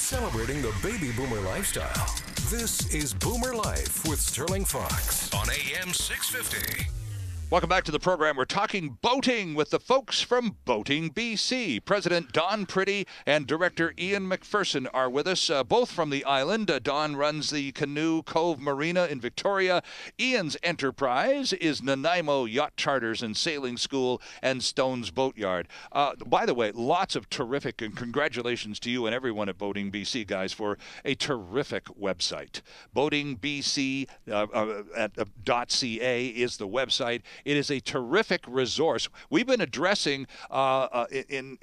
Celebrating the baby boomer lifestyle. This is Boomer Life with Sterling Fox on AM 650. Welcome back to the program. We're talking boating with the folks from BoatingBC. President Don Prittie and Director Ian MacPherson are with us, both from the island. Don runs the Canoe Cove Marina in Victoria. Ian's enterprise is Nanaimo Yacht Charters and Sailing School and Stones Boatyard. By the way, lots of terrific, and congratulations to you and everyone at BoatingBC, guys, for a terrific website. BoatingBC .ca is the website. It is a terrific resource. We've been addressing in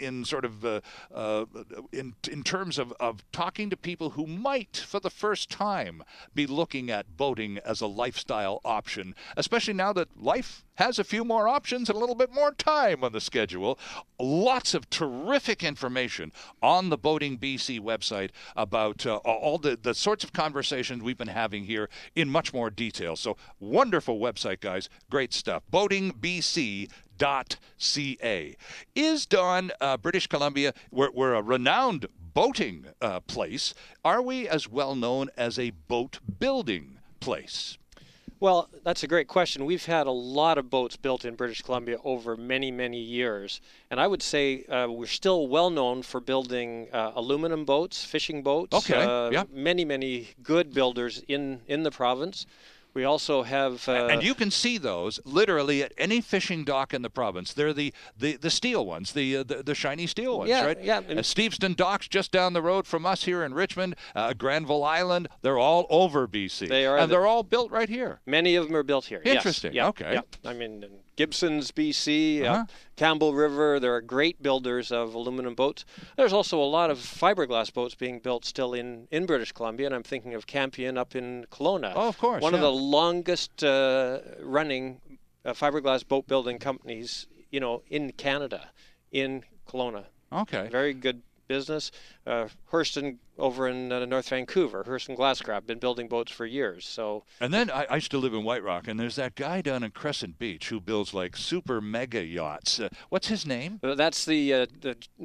terms of talking to people who might, for the first time, be looking at boating as a lifestyle option, especially now that life has a few more options and a little bit more time on the schedule. Lots of terrific information on the BoatingBC website about all the sorts of conversations we've been having here in much more detail. So wonderful website, guys. Great stuff. BoatingBC.ca. Is Don, British Columbia, we're a renowned boating place. Are we as well known as a boat building place? Well, that's a great question. We've had a lot of boats built in British Columbia over many, many years. And I would say we're still well known for building aluminum boats, fishing boats. Okay, yeah. Many, many good builders in the province. We also have... and you can see those literally at any fishing dock in the province. They're the steel ones, the shiny steel ones, yeah, right? Yeah. Steveston Docks just down the road from us here in Richmond, Granville Island, they're all over BC. They are. And they're all built right here. Many of them are built here. Interesting. Yes. Okay. Yeah. I mean, Gibson's, BC, Campbell River, there are great builders of aluminum boats. There's also a lot of fiberglass boats being built still in British Columbia, and I'm thinking of Campion up in Kelowna. Oh, of course. One of the longest running fiberglass boat building companies, in Canada, in Kelowna. Okay. Very good business. Hurston over in North Vancouver, Hurston Glasscraft, been building boats for years. So. And then I used to live in White Rock, and there's that guy down in Crescent Beach who builds like super mega yachts. What's his name? That's the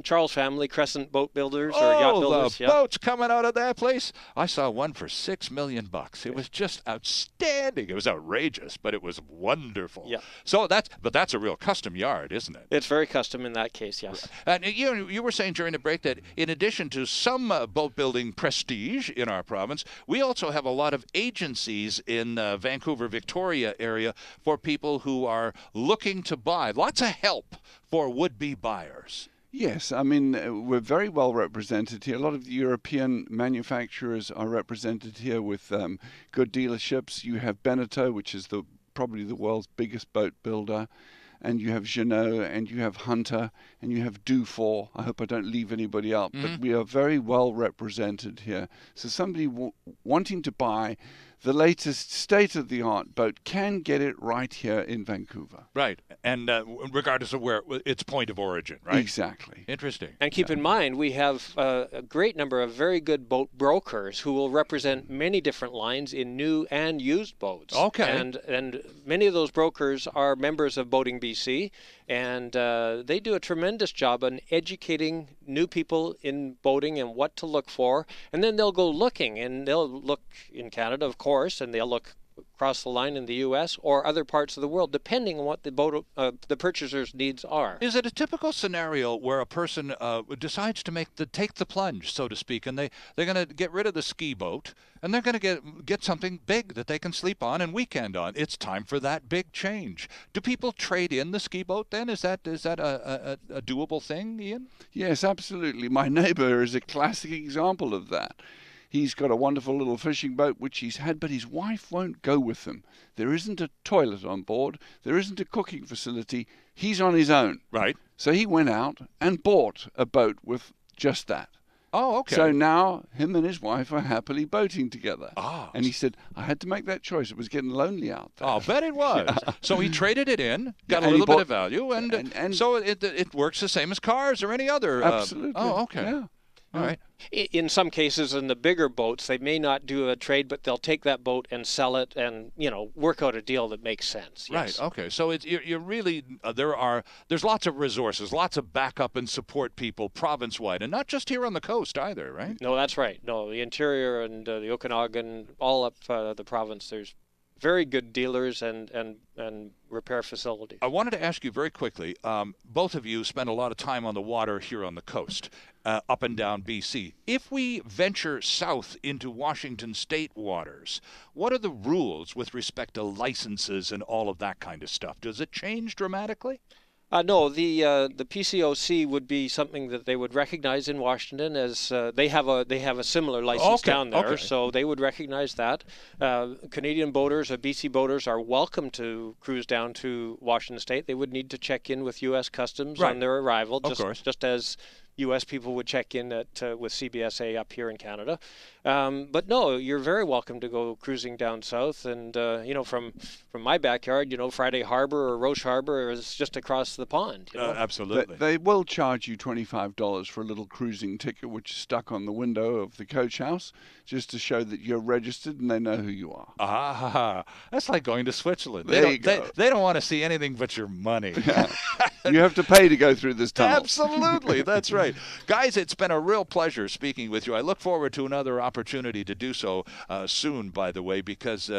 Charles family, Crescent Boat Builders or Yacht Builders. The boats coming out of that place. I saw one for $6 million. It was just outstanding. It was outrageous, but it was wonderful. Yeah. So that's a real custom yard, isn't it? It's very custom in that case, yes. And you were saying during the break that in addition to some boat building prestige in our province, we also have a lot of agencies in Vancouver, Victoria area for people who are looking to buy. Lots of help for would-be buyers. Yes, I mean, we're very well represented here. A lot of the European manufacturers are represented here with good dealerships. You have Beneteau, which is probably the world's biggest boat builder. And you have Jeanneau, and you have Hunter, and you have Dufour. I hope I don't leave anybody out, but we are very well represented here. So somebody wanting to buy the latest state-of-the-art boat can get it right here in Vancouver. Right, and regardless of where its point of origin, right? Exactly. Interesting. And keep in mind, we have a great number of very good boat brokers who will represent many different lines in new and used boats. Okay. And many of those brokers are members of BoatingBC, and they do a tremendous job on educating new people in boating and what to look for. And then they'll go looking, and they'll look in Canada, of course, and they'll look across the line in the U.S. or other parts of the world, depending on what the purchaser's needs are. Is it a typical scenario where a person decides to take the plunge, so to speak, and they're going to get rid of the ski boat, and they're going to get something big that they can sleep on and weekend on? It's time for that big change. Do people trade in the ski boat then? Is that a doable thing, Ian? Yes, absolutely. My neighbor is a classic example of that. He's got a wonderful little fishing boat which he's had, but his wife won't go with him. There isn't a toilet on board. There isn't a cooking facility. He's on his own. Right. So he went out and bought a boat with just that. Oh, okay. So now him and his wife are happily boating together. Ah. And he said, I had to make that choice. It was getting lonely out there. I'll bet it was. Yeah. So he traded it in, got a and little bit of value, and so it works the same as cars or any other. Absolutely. Oh, okay. Yeah. All right. In some cases, in the bigger boats, they may not do a trade, but they'll take that boat and sell it, and work out a deal that makes sense. Yes. Right. Okay. So you're really there's lots of resources, lots of backup and support people province-wide, and not just here on the coast either, right? No, that's right. No, the interior and the Okanagan, all up the province, there's very good dealers and repair facilities. I wanted to ask you very quickly, both of you spend a lot of time on the water here on the coast, up and down BC. If we venture south into Washington state waters, what are the rules with respect to licenses and all of that kind of stuff? Does it change dramatically? No, the PCOC would be something that they would recognize in Washington, as they have a similar license down there, so they would recognize that. Canadian boaters or BC boaters are welcome to cruise down to Washington State. They would need to check in with U.S. Customs on their arrival, just as U.S. people would check in with CBSA up here in Canada. But no, you're very welcome to go cruising down south. And, from my backyard, Friday Harbor or Roche Harbor is just across the pond. Absolutely. They will charge you $25 for a little cruising ticket, which is stuck on the window of the coach house, just to show that you're registered and they know who you are. Ah, that's like going to Switzerland. They don't want to see anything but your money. You have to pay to go through this tunnel. Absolutely, that's right. Guys, it's been a real pleasure speaking with you. I look forward to another opportunity to do so soon, by the way, because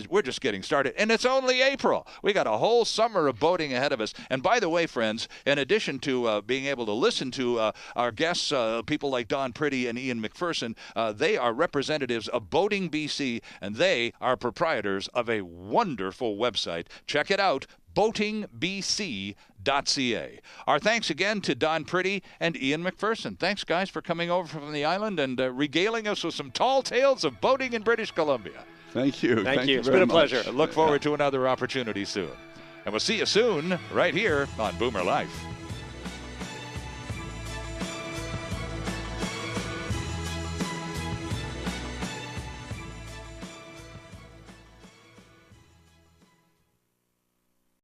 we're just getting started, and it's only April. We got a whole summer of boating ahead of us. And by the way, friends, in addition to being able to listen to our guests, people like Don Prittie and Ian MacPherson, they are representatives of BoatingBC, and they are proprietors of a wonderful website. Check it out, BoatingBC.ca. Our thanks again to Don Prittie and Ian MacPherson. Thanks, guys, for coming over from the island and regaling us with some tall tales of boating in British Columbia. Thank you. Thank you. It's very been a pleasure. I look forward to another opportunity soon. And we'll see you soon right here on Boomer Life.